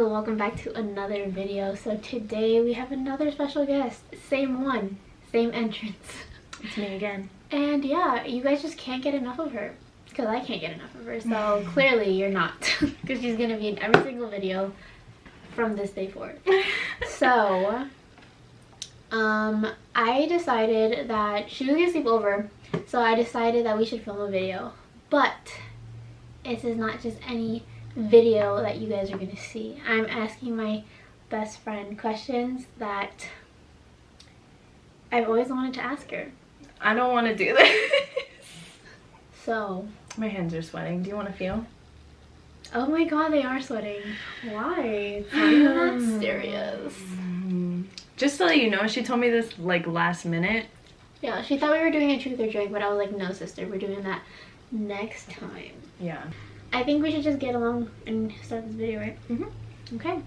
and welcome back to another video. So today we have another special guest. Same one, same entrance. It's me again. And yeah, you guys just can't get enough of her. Because I can't get enough of her. So clearly you're not. Because she's going to be in every single video from this day forward. So, I decided that she was going to sleep over. So I decided that we should film a video. But this is not just any video that you guys are going to see. I'm asking my best friend questions that I've always wanted to ask her. I don't want to do this. So my hands are sweating. Do you want to feel? Oh my god, they are sweating. Why? It's not even that serious. Just so you know, she told me this like last minute. Yeah, she thought we were doing a truth or drink, but I was like, no sister, we're doing that next time. Yeah. I think we should just get along and start this video, right? Okay.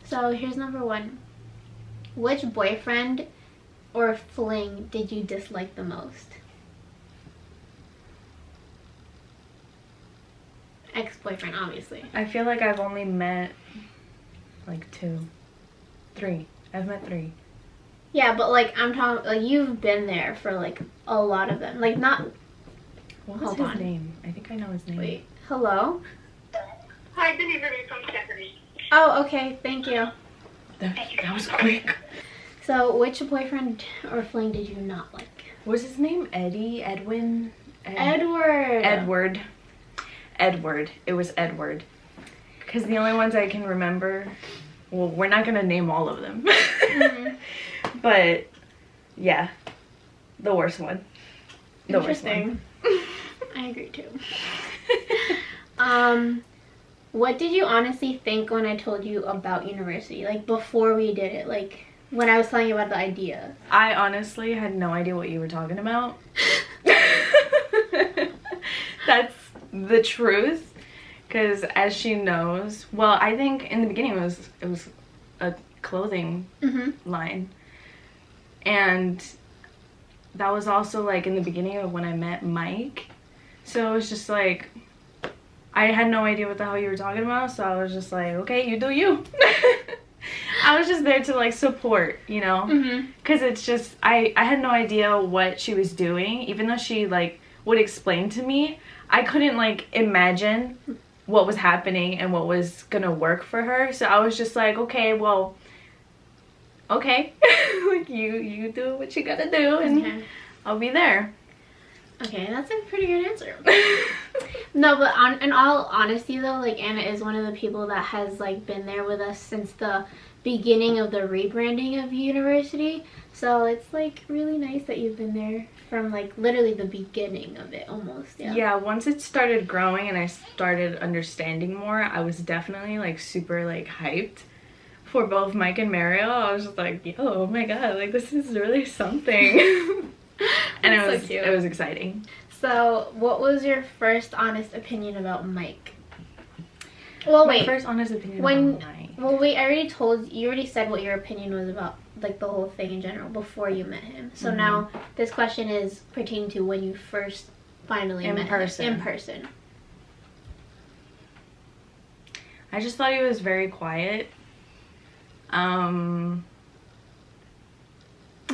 So here's number one. Which boyfriend or fling did you dislike the most? Ex-boyfriend, obviously. I feel like I've only met like 3. I've met 3. Yeah, but like I'm talking, like you've been there for like a lot of them. Like not. What was his name? I think I know his name. Wait. Hello? Hi, this is from Stephanie. Oh, okay. Thank you. That was quick. So, which boyfriend or fling did you not like? Was his name Eddie? Edwin? Edward. Edward. It was Edward. Because the only ones I can remember... Well, we're not going to name all of them. But, yeah. The worst one. The worst one. I agree too. What did you honestly think when I told you about university? Like before we did it, like when I was telling you about the idea. I honestly had no idea what you were talking about. That's the truth. Because as she knows, well, I think in the beginning it was a clothing line. And that was also like in the beginning of when I met Mike. So it was just like, I had no idea what the hell you were talking about. So I was just like, okay, you do you. I was just there to like support, you know? Because it's just, I had no idea what she was doing. Even though she like would explain to me, I couldn't like imagine what was happening and what was gonna work for her. So I was just like, okay, well, okay. Like you do what you gotta do and I'll be there. Okay, that's a pretty good answer. No, but in all honesty though, like Anna is one of the people that has like been there with us since the beginning of the rebranding of university. So it's like really nice that you've been there from like literally the beginning of it almost. Yeah, once it started growing and I started understanding more, I was definitely like super like hyped for both Mike and Mario. I was just like, yo, oh my god, like this is really something. And it was exciting. So what was your first honest opinion about Mike? Well, wait. My first honest opinion about Mike. Well, wait, you already said what your opinion was about like the whole thing in general before you met him. So now this question is pertaining to when you first finally met him in person. I just thought he was very quiet.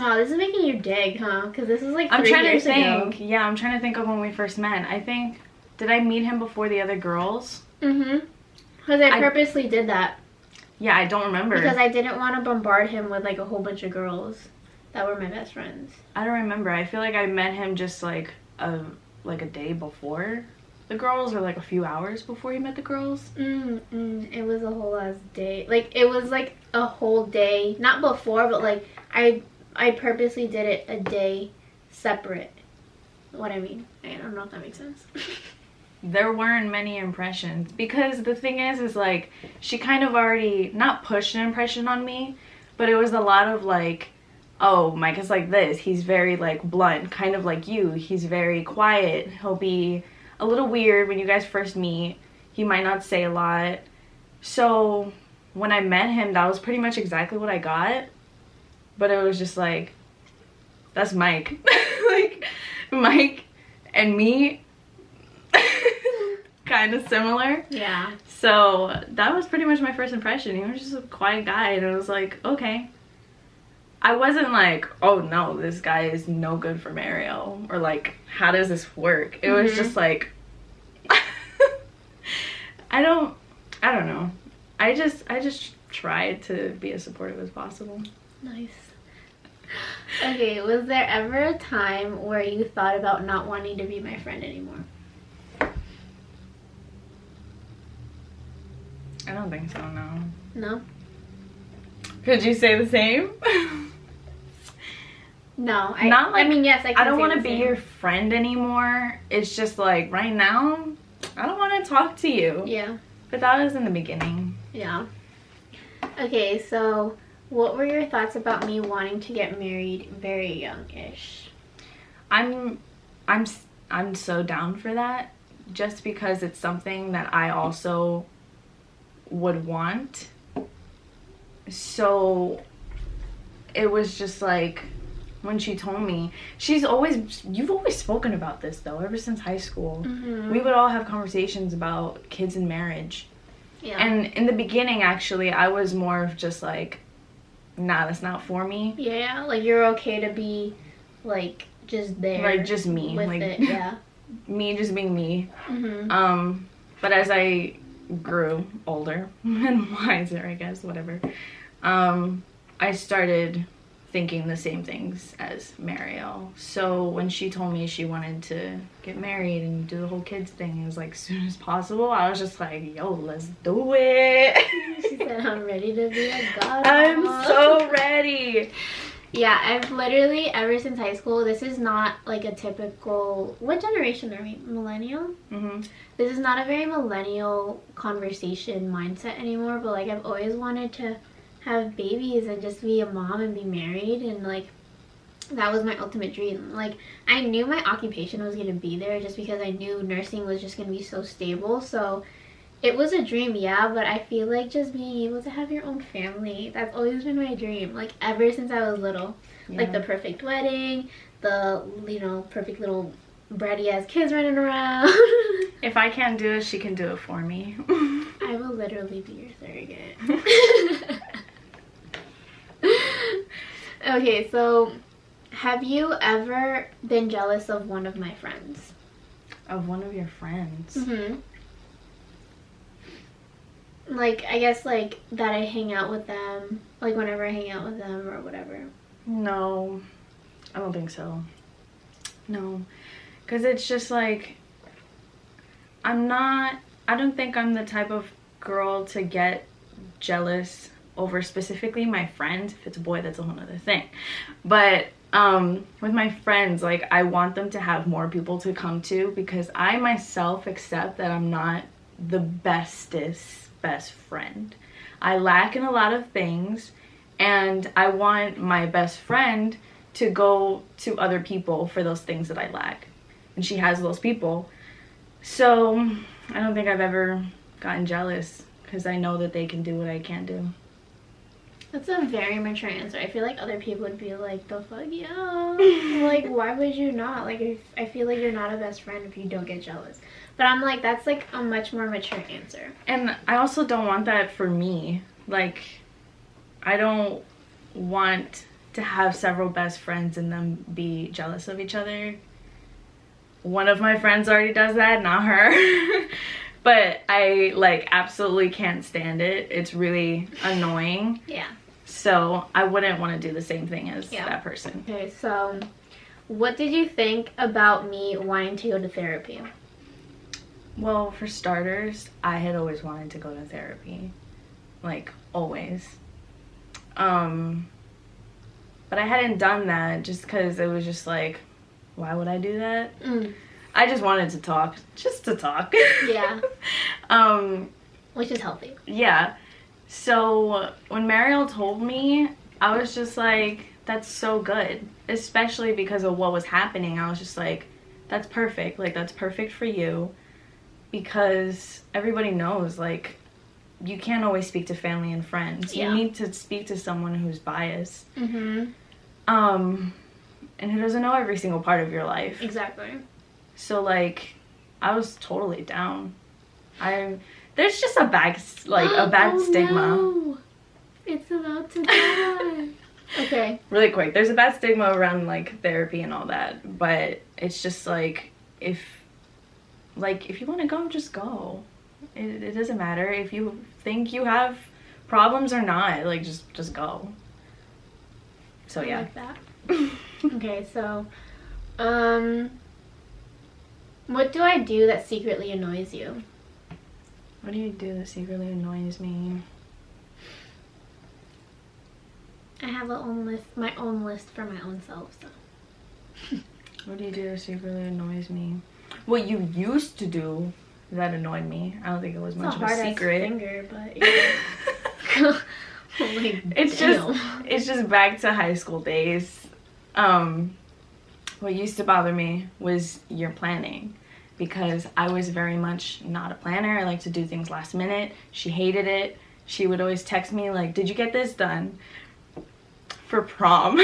Oh, this is making you dig, huh? Because this is like 3 years ago. I'm trying to think. Yeah, I'm trying to think of when we first met. I think, did I meet him before the other girls? Because I purposely did that. Yeah, I don't remember. Because I didn't want to bombard him with like a whole bunch of girls that were my best friends. I don't remember. I feel like I met him just like a day before the girls, or like a few hours before he met the girls. It was a whole ass day. Like it was like a whole day, not before, but like I purposely did it a day separate. What I mean, I don't know if that makes sense. There weren't many impressions because the thing is like she kind of already not pushed an impression on me, but it was a lot of like, oh, Mike is like this, he's very like blunt, kind of like you, he's very quiet, he'll be a little weird when you guys first meet, he might not say a lot. So when I met him, that was pretty much exactly what I got, but it was just like, that's Mike. Like Mike and me kind of similar. Yeah. So that was pretty much my first impression. He was just a quiet guy, and it was like, okay. I wasn't like, oh no, this guy is no good for Mario, or like, how does this work? It was just like, I don't know. I just tried to be as supportive as possible. Nice. Okay, was there ever a time where you thought about not wanting to be my friend anymore? I don't think so, no. No? Could you say the same? No. Not like, I mean, yes, I can I don't say want to the be same. your friend anymore. It's just like, right now, I don't want to talk to you. Yeah. But that was in the beginning. Yeah. Okay, so what were your thoughts about me wanting to get married very young-ish? I'm so down for that, just because it's something that I also would want. So it was just like, when she told me, you've always spoken about this though, ever since high school. We would all have conversations about kids and marriage. Yeah. And in the beginning, actually, I was more of just like, nah, that's not for me. Yeah, like you're okay to be like just there. Like just me. With like it, yeah. me just being me. But as I grew older and wiser, I guess, whatever, I started thinking the same things as Mariel. So when she told me she wanted to get married and do the whole kids thing, it was like, as soon as possible, I was just like, yo, let's do it. She said, I'm ready to be a godmother. I'm so ready. Yeah, I've literally, ever since high school, this is not like a typical, what generation are we? Millennial? This is not a very millennial conversation mindset anymore, but like I've always wanted to have babies and just be a mom and be married, and like that was my ultimate dream. Like I knew my occupation was going to be there just because I knew nursing was just going to be so stable. So it was a dream, yeah, but I feel like just being able to have your own family, that's always been my dream, like ever since I was little. Like the perfect wedding, the, you know, perfect little bratty ass kids running around. If I can't do it, she can do it for me. I will literally be your surrogate. Okay, so have you ever been jealous of one of my friends? Of one of your friends? Like, I guess, like, that I hang out with them, like, whenever I hang out with them or whatever. No, I don't think so. No, because it's just like, I don't think I'm the type of girl to get jealous over specifically my friends. If it's a boy, that's a whole other thing. But with my friends, like, I want them to have more people to come to, because I myself accept that I'm not the best friend. I lack in a lot of things, and I want my best friend to go to other people for those things that I lack, and she has those people. So I don't think I've ever gotten jealous, because I know that they can do what I can't do. That's a very mature answer. I feel like other people would be like, the fuck, yeah. Like, why would you not? Like, I feel like you're not a best friend if you don't get jealous. But I'm like, that's like a much more mature answer. And I also don't want that for me. Like, I don't want to have several best friends and them be jealous of each other. One of my friends already does that, not her. But I, like, absolutely can't stand it. It's really annoying. Yeah. So I wouldn't want to do the same thing as that person. Okay, so what did you think about me wanting to go to therapy? Well, for starters, I had always wanted to go to therapy. Like, always. But I hadn't done that just because it was just like, why would I do that? I just wanted to talk, just to talk. Yeah. Which is healthy. Yeah. So when Mariel told me, I was just like, that's so good. Especially because of what was happening. I was just like, that's perfect. Like, that's perfect for you. Because everybody knows, like, you can't always speak to family and friends. Yeah. You need to speak to someone who's biased. Mm-hmm. And who doesn't know every single part of your life. Exactly. So, like, I was totally down. There's just a bad stigma. No. It's about to die. Okay. Really quick, there's a bad stigma around like therapy and all that, but it's just like if you want to go, just go. It doesn't matter if you think you have problems or not. Like just go. So I yeah. like that. Okay, so what do I do that secretly annoys you? What do you do that secretly annoys me? I have my own list for my own self, so. What do you do that secretly annoys me? What you used to do that annoyed me. I don't think it was much of a secret. Finger, but yeah. Like, it's just back to high school days. What used to bother me was your planning, because I was very much not a planner. I like to do things last minute. She hated it. She would always text me like, did you get this done? For prom.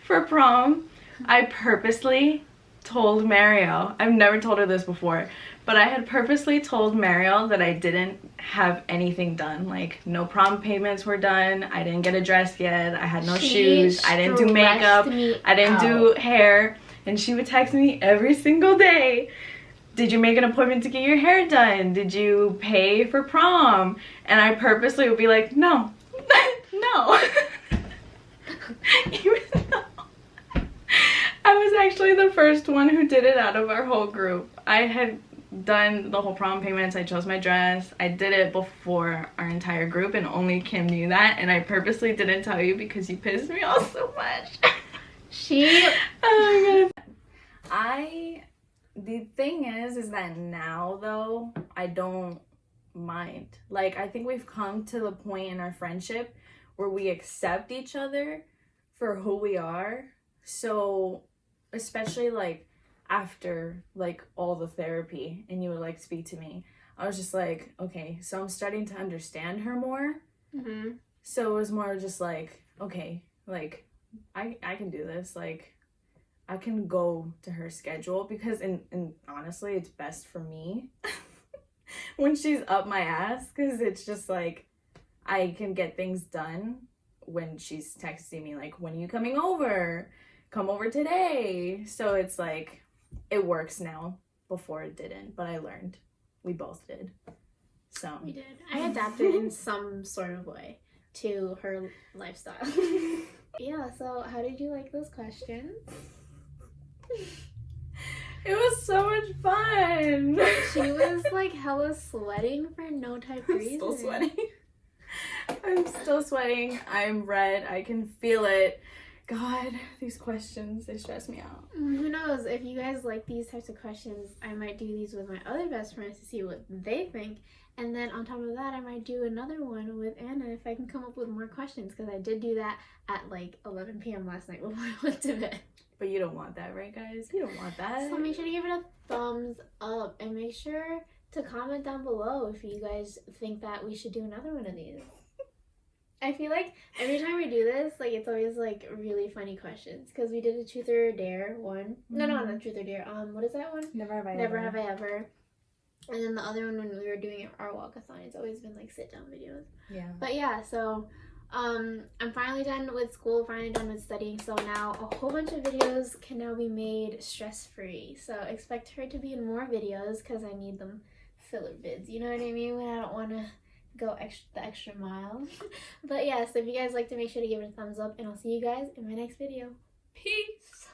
For prom, I purposely told Mariel, I've never told her this before, but I had purposely told Mariel that I didn't have anything done. Like, no prom payments were done. I didn't get a dress yet. I had no shoes. I didn't do makeup. I didn't do hair. And she would text me every single day. Did you make an appointment to get your hair done? Did you pay for prom? And I purposely would be like, no. No. Even though I was actually the first one who did it out of our whole group. I had done the whole prom payments. I chose my dress. I did it before our entire group, and only Kim knew that, and I purposely didn't tell you because you pissed me off so much. Oh my god. The thing is that now though, I don't mind. Like, I think we've come to the point in our friendship where we accept each other for who we are. So especially like after like all the therapy and you would like speak to me, I was just like, okay, so I'm starting to understand her more. Mm-hmm. So it was more just like, okay, like I can do this. Like, I can go to her schedule, because and honestly it's best for me when she's up my ass, because it's just like I can get things done when she's texting me like, when are you coming over? Come over today. So it's like, it works now. Before it didn't, but I learned. We both did. So we did. I adapted in some sort of way to her lifestyle. Yeah, so how did you like those questions? It was so much fun. She was like hella sweating for no type of reason. Still sweating. I'm still sweating. I'm red. I can feel it. God, these questions, they stress me out. Who knows? If you guys like these types of questions, I might do these with my other best friends to see what they think. And then on top of that, I might do another one with Anna if I can come up with more questions, because I did do that at like 11 p.m. last night before I went to bed. But you don't want that, right, guys? You don't want that. So make sure to give it a thumbs up, and make sure to comment down below if you guys think that we should do another one of these. I feel like every time we do this, like, it's always like really funny questions, because we did a truth or dare one. Mm-hmm. No, not truth or dare. What is that one? Never have I Never ever. have I ever. And then the other one, when we were doing our walkathon, it's always been like sit down videos. Yeah. But yeah, so I'm finally done with school, finally done with studying. So now a whole bunch of videos can now be made stress-free. So expect her to be in more videos, because I need them filler vids. You know what I mean? When I don't want to go the extra mile. But yeah, so if you guys like to, make sure to give it a thumbs up, and I'll see you guys in my next video. Peace.